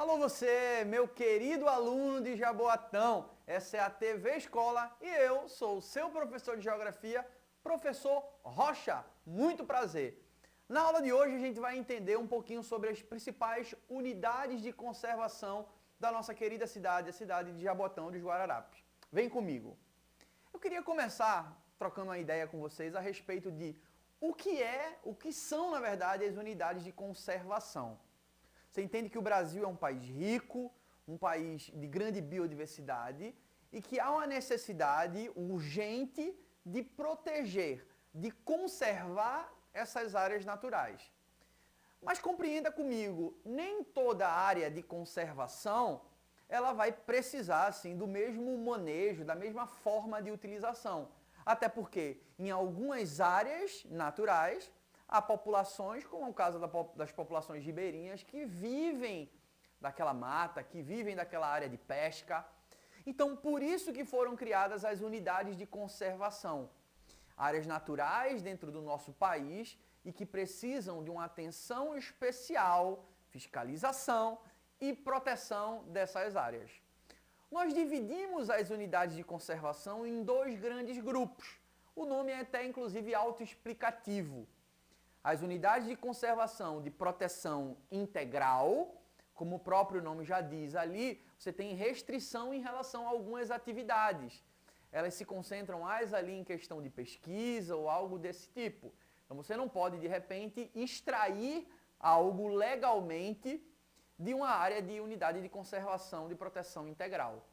Alô você, meu querido aluno de Jaboatão, essa é a TV Escola e eu sou o seu professor de Geografia, professor Rocha. Muito prazer. Na aula de hoje a gente vai entender um pouquinho sobre as principais unidades de conservação da nossa querida cidade, a cidade de Jaboatão dos Guararapes. Vem comigo. Eu queria começar trocando uma ideia com vocês a respeito de o que são, na verdade, as unidades de conservação. Você entende que o Brasil é um país rico, um país de grande biodiversidade e que há uma necessidade urgente de proteger, de conservar essas áreas naturais. Mas compreenda comigo, nem toda área de conservação ela vai precisar assim, do mesmo manejo, da mesma forma de utilização. Até porque em algumas áreas naturais há populações, como é o caso das populações ribeirinhas, que vivem daquela mata, que vivem daquela área de pesca. Então, por isso que foram criadas as unidades de conservação. Áreas naturais dentro do nosso país e que precisam de uma atenção especial, fiscalização e proteção dessas áreas. Nós dividimos as unidades de conservação em dois grandes grupos. O nome é até inclusive autoexplicativo. As unidades de conservação de proteção integral, como o próprio nome já diz ali, você tem restrição em relação a algumas atividades. Elas se concentram mais ali em questão de pesquisa ou algo desse tipo. Então você não pode, de repente, extrair algo legalmente de uma área de unidade de conservação de proteção integral.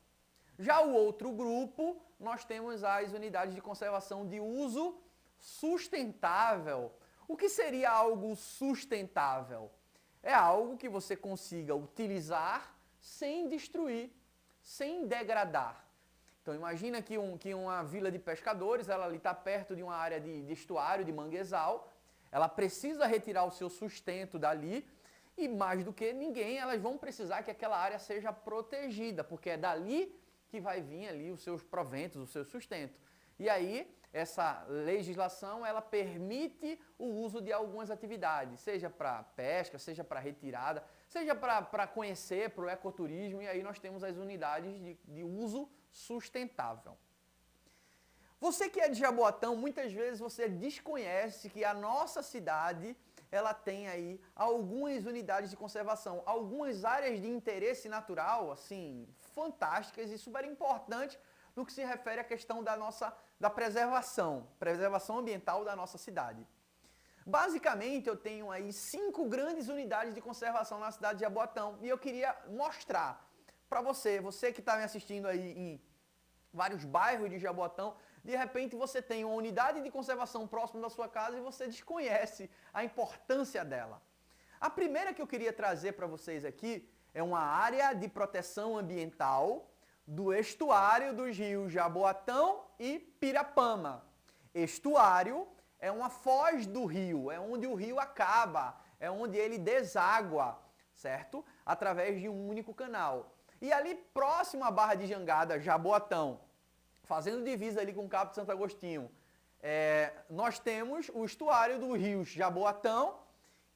Já o outro grupo, nós temos as unidades de conservação de uso sustentável. O que seria algo sustentável? É algo que você consiga utilizar sem destruir, sem degradar. Então imagina que uma vila de pescadores, ela ali está perto de uma área de estuário, de manguezal, ela precisa retirar o seu sustento dali e mais do que ninguém, elas vão precisar que aquela área seja protegida, porque é dali que vai vir ali os seus proventos, o seu sustento. E aí, essa legislação, ela permite o uso de algumas atividades, seja para pesca, seja para retirada, seja para conhecer, para o ecoturismo, e aí nós temos as unidades de uso sustentável. Você que é de Jaboatão, muitas vezes você desconhece que a nossa cidade, ela tem aí algumas unidades de conservação, algumas áreas de interesse natural, assim, fantásticas e super importantes no que se refere à questão da preservação ambiental da nossa cidade. Basicamente, eu tenho aí 5 grandes unidades de conservação na cidade de Jaboatão e eu queria mostrar para você que está me assistindo aí em vários bairros de Jaboatão, de repente você tem uma unidade de conservação próximo da sua casa e você desconhece a importância dela. A primeira que eu queria trazer para vocês aqui é uma área de proteção ambiental do estuário dos rios Jaboatão e Pirapama. Estuário é uma foz do rio, é onde o rio acaba, é onde ele deságua, certo? Através de um único canal. E ali próximo à Barra de Jangada, Jaboatão, fazendo divisa ali com o Cabo de Santo Agostinho, nós temos o estuário do rio Jaboatão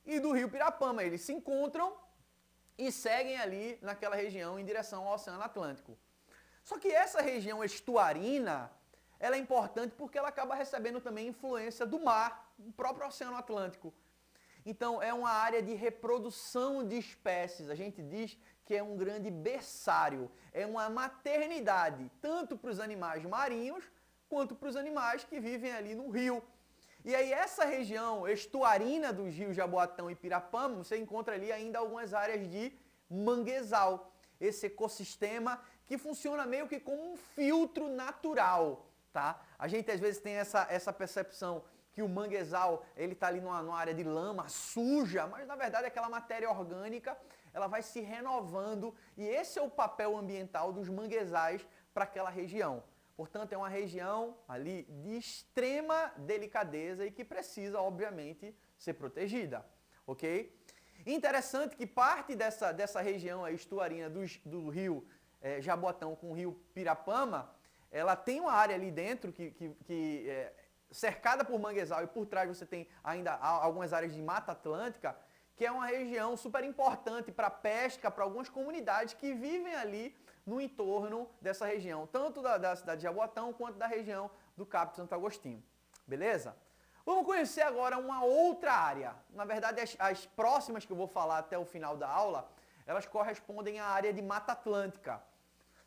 e do rio Pirapama. Eles se encontram e seguem ali naquela região em direção ao Oceano Atlântico. Só que essa região estuarina, ela é importante porque ela acaba recebendo também influência do mar, do próprio Oceano Atlântico. Então é uma área de reprodução de espécies. A gente diz que é um grande berçário, é uma maternidade, tanto para os animais marinhos, quanto para os animais que vivem ali no rio. E aí essa região estuarina dos rios Jaboatão e Pirapama, você encontra ali ainda algumas áreas de manguezal. Esse ecossistema que funciona meio que como um filtro natural, tá? A gente às vezes tem essa percepção que o manguezal, ele está ali numa área de lama suja, mas na verdade aquela matéria orgânica, ela vai se renovando e esse é o papel ambiental dos manguezais para aquela região. Portanto, é uma região ali de extrema delicadeza e que precisa, obviamente, ser protegida, ok? Interessante que parte dessa região aí, estuarina do rio Jaboatão com o rio Pirapama, ela tem uma área ali dentro cercada por manguezal e por trás você tem ainda algumas áreas de mata atlântica que é uma região super importante para pesca, para algumas comunidades que vivem ali no entorno dessa região, tanto da cidade de Jaboatão quanto da região do Cabo de Santo Agostinho. Beleza? Vamos conhecer agora uma outra área. Na verdade, as próximas que eu vou falar até o final da aula, elas correspondem à área de Mata Atlântica.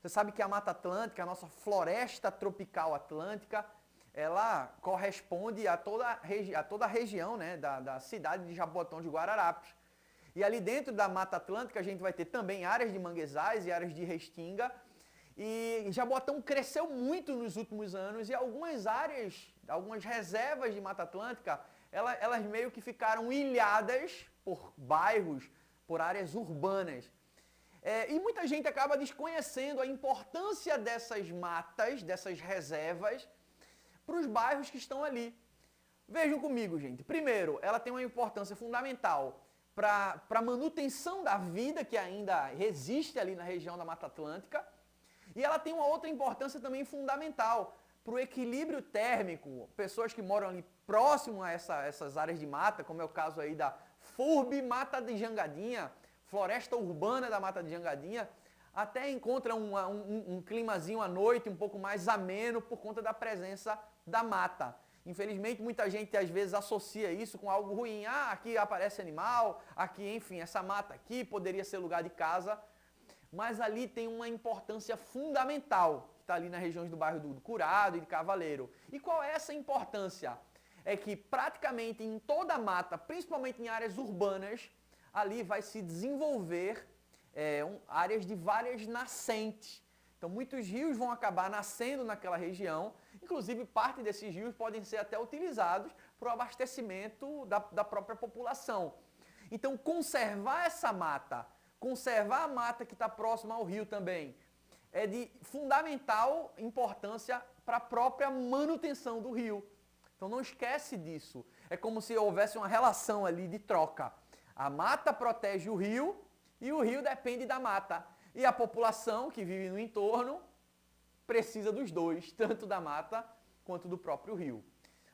Você sabe que a Mata Atlântica, a nossa floresta tropical atlântica, ela corresponde a toda a região, né, da cidade de Jaboatão de Guararapes. E ali dentro da Mata Atlântica a gente vai ter também áreas de manguezais e áreas de restinga. E Jaboatão cresceu muito nos últimos anos e algumas áreas, algumas reservas de Mata Atlântica, elas meio que ficaram ilhadas por bairros, por áreas urbanas. E muita gente acaba desconhecendo a importância dessas matas, dessas reservas, para os bairros que estão ali. Vejam comigo, gente. Primeiro, ela tem uma importância fundamental para a manutenção da vida que ainda existe ali na região da Mata Atlântica. E ela tem uma outra importância também fundamental para o equilíbrio térmico. Pessoas que moram ali próximo a essas áreas de mata, como é o caso aí da FURB Mata de Jangadinha, Floresta Urbana da Mata de Jangadinha, até encontra um climazinho à noite um pouco mais ameno por conta da presença da mata. Infelizmente, muita gente às vezes associa isso com algo ruim. Ah, aqui aparece animal, aqui, enfim, essa mata aqui poderia ser lugar de casa. Mas ali tem uma importância fundamental, que está ali nas regiões do bairro do Curado e de Cavaleiro. E qual é essa importância? É que praticamente em toda a mata, principalmente em áreas urbanas, ali vai se desenvolver áreas de várias nascentes. Então muitos rios vão acabar nascendo naquela região, inclusive parte desses rios podem ser até utilizados para o abastecimento da própria população. Então conservar essa mata, conservar a mata que está próxima ao rio também, é de fundamental importância para a própria manutenção do rio. Então não esquece disso. É como se houvesse uma relação ali de troca. A mata protege o rio e o rio depende da mata. E a população que vive no entorno precisa dos dois, tanto da mata quanto do próprio rio.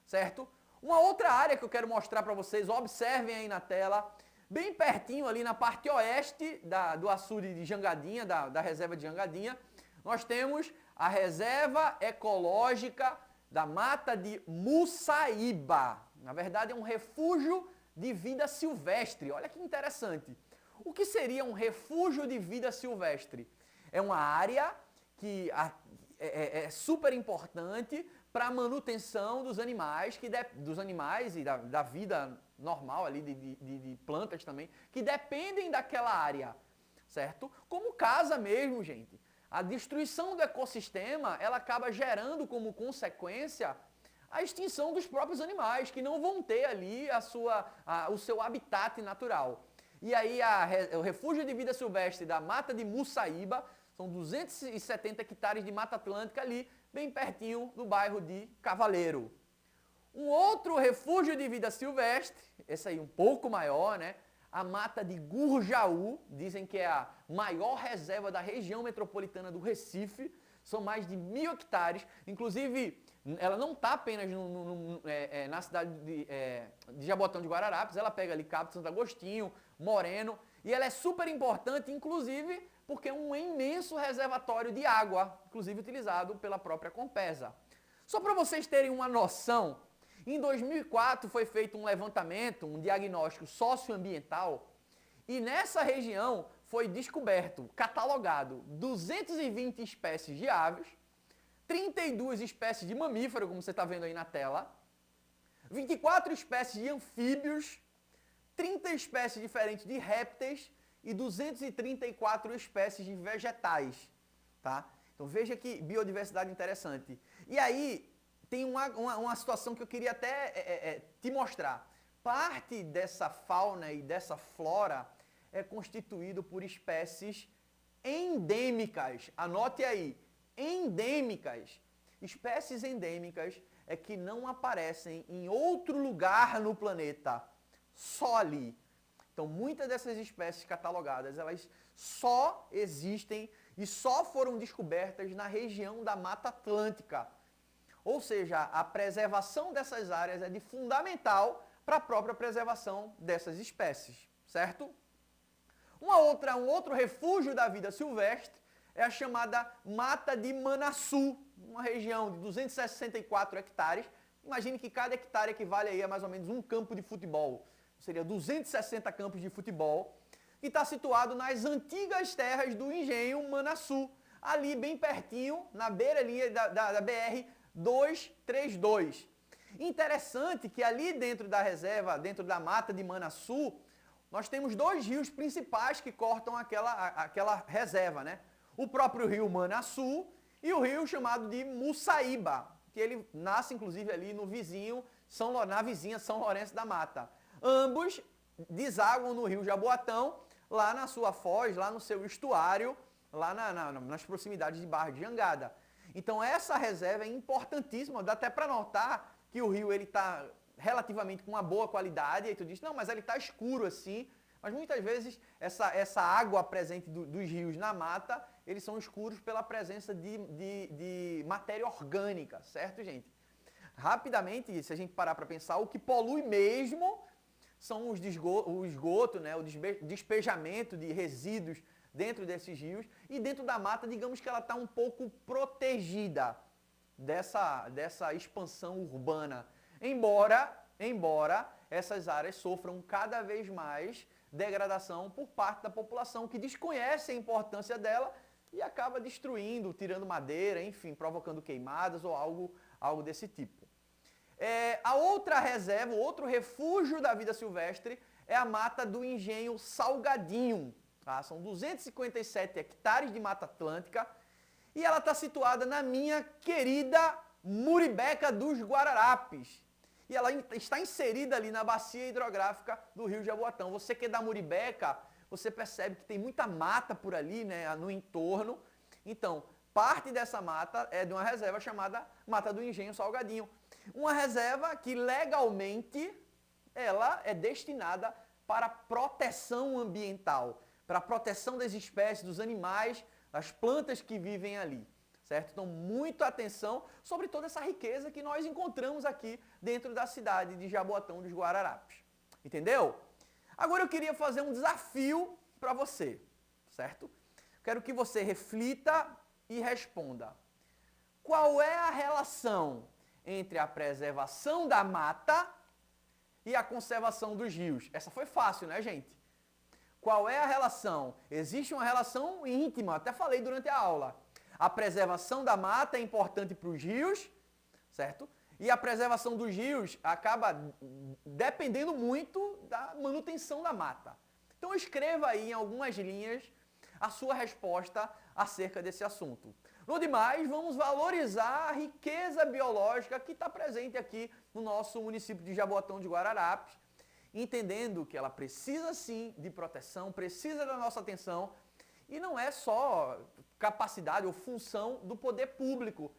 Certo? Uma outra área que eu quero mostrar para vocês, observem aí na tela, bem pertinho ali na parte oeste do açude de Jangadinha, da reserva de Jangadinha, nós temos a reserva ecológica da mata de Mussaíba. Na verdade é um refúgio de vida silvestre. Olha que interessante. O que seria um refúgio de vida silvestre? É uma área que é super importante para a manutenção dos animais, e da vida normal ali, de plantas também, que dependem daquela área, certo? Como casa mesmo, gente. A destruição do ecossistema, ela acaba gerando como consequência a extinção dos próprios animais, que não vão ter ali o seu habitat natural. E aí o refúgio de vida silvestre da Mata de Mussaíba, são 270 hectares de Mata Atlântica ali, bem pertinho do bairro de Cavaleiro. Um outro refúgio de vida silvestre, esse aí um pouco maior, né? A Mata de Gurjaú, dizem que é a maior reserva da região metropolitana do Recife, são mais de 1.000 hectares, inclusive ela não está apenas na cidade de Jaboatão de Guararapes, ela pega ali Cabo de Santo Agostinho, Moreno, e ela é super importante, inclusive, porque é um imenso reservatório de água, inclusive utilizado pela própria Compesa. Só para vocês terem uma noção, em 2004 foi feito um levantamento, um diagnóstico socioambiental, e nessa região foi descoberto, catalogado, 220 espécies de aves, 32 espécies de mamífero, como você está vendo aí na tela, 24 espécies de anfíbios, 30 espécies diferentes de répteis e 234 espécies de vegetais, tá? Então veja que biodiversidade interessante. E aí tem uma situação que eu queria até te mostrar. Parte dessa fauna e dessa flora é constituído por espécies endêmicas. Anote aí, endêmicas. Espécies endêmicas é que não aparecem em outro lugar no planeta, só ali. Então, muitas dessas espécies catalogadas, elas só existem e só foram descobertas na região da Mata Atlântica. Ou seja, a preservação dessas áreas é de fundamental para a própria preservação dessas espécies. certo? Um outro refúgio da vida silvestre é a chamada Mata de Manassu, uma região de 264 hectares. Imagine que cada hectare equivale aí a mais ou menos um campo de futebol. Seria 260 campos de futebol. E está situado nas antigas terras do engenho Manassu, ali bem pertinho, na beira ali da BR-232. Interessante que ali dentro da reserva, dentro da mata de Manassu, nós temos dois rios principais que cortam aquela reserva, né? O próprio rio Manassu e o rio chamado de Mussaíba, que ele nasce inclusive ali no vizinho, na vizinha São Lourenço da Mata. Ambos desaguam no rio Jaboatão, lá na sua foz, lá no seu estuário, lá nas proximidades de Barra de Jangada. Então essa reserva é importantíssima, dá até para notar que o rio está relativamente com uma boa qualidade, e aí tu diz, não, mas ele está escuro assim, mas muitas vezes essa água presente dos rios na mata, eles são escuros pela presença de matéria orgânica, certo, gente? Rapidamente, se a gente parar para pensar, o que polui mesmo são o esgoto, né, o despejamento de resíduos dentro desses rios, e dentro da mata, digamos que ela está um pouco protegida dessa expansão urbana, embora essas áreas sofram cada vez mais degradação por parte da população que desconhece a importância dela e acaba destruindo, tirando madeira, enfim, provocando queimadas ou algo desse tipo. A outra reserva, o outro refúgio da vida silvestre é a mata do engenho Salgadinho. Tá? São 257 hectares de mata atlântica e ela está situada na minha querida Muribeca dos Guararapes. E ela está inserida ali na bacia hidrográfica do rio Jaboatão. Você que é da Muribeca, você percebe que tem muita mata por ali, né, no entorno. Então, parte dessa mata é de uma reserva chamada Mata do Engenho Salgadinho. Uma reserva que legalmente ela é destinada para proteção ambiental, para a proteção das espécies, dos animais, das plantas que vivem ali, certo? Então, muita atenção sobre toda essa riqueza que nós encontramos aqui dentro da cidade de Jaboatão dos Guararapes. Entendeu? Agora eu queria fazer um desafio para você, certo? Quero que você reflita e responda. Qual é a relação entre a preservação da mata e a conservação dos rios? Essa foi fácil, né, gente? Qual é a relação? Existe uma relação íntima, até falei durante a aula. A preservação da mata é importante para os rios, certo? E a preservação dos rios acaba dependendo muito da manutenção da mata. Então escreva aí em algumas linhas a sua resposta acerca desse assunto. No demais, vamos valorizar a riqueza biológica que está presente aqui no nosso município de Jaboatão de Guararapes, entendendo que ela precisa sim de proteção, precisa da nossa atenção, e não é só capacidade ou função do poder público,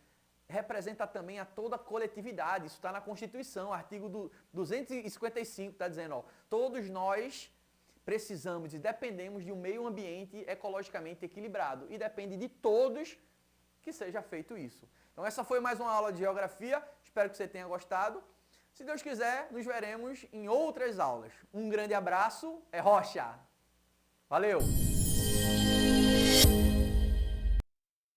representa também a toda a coletividade. Isso está na Constituição, artigo 255, está dizendo, ó, todos nós precisamos e dependemos de um meio ambiente ecologicamente equilibrado, e depende de todos que seja feito isso. Então essa foi mais uma aula de geografia, espero que você tenha gostado. Se Deus quiser, nos veremos em outras aulas. Um grande abraço, é Rocha! Valeu!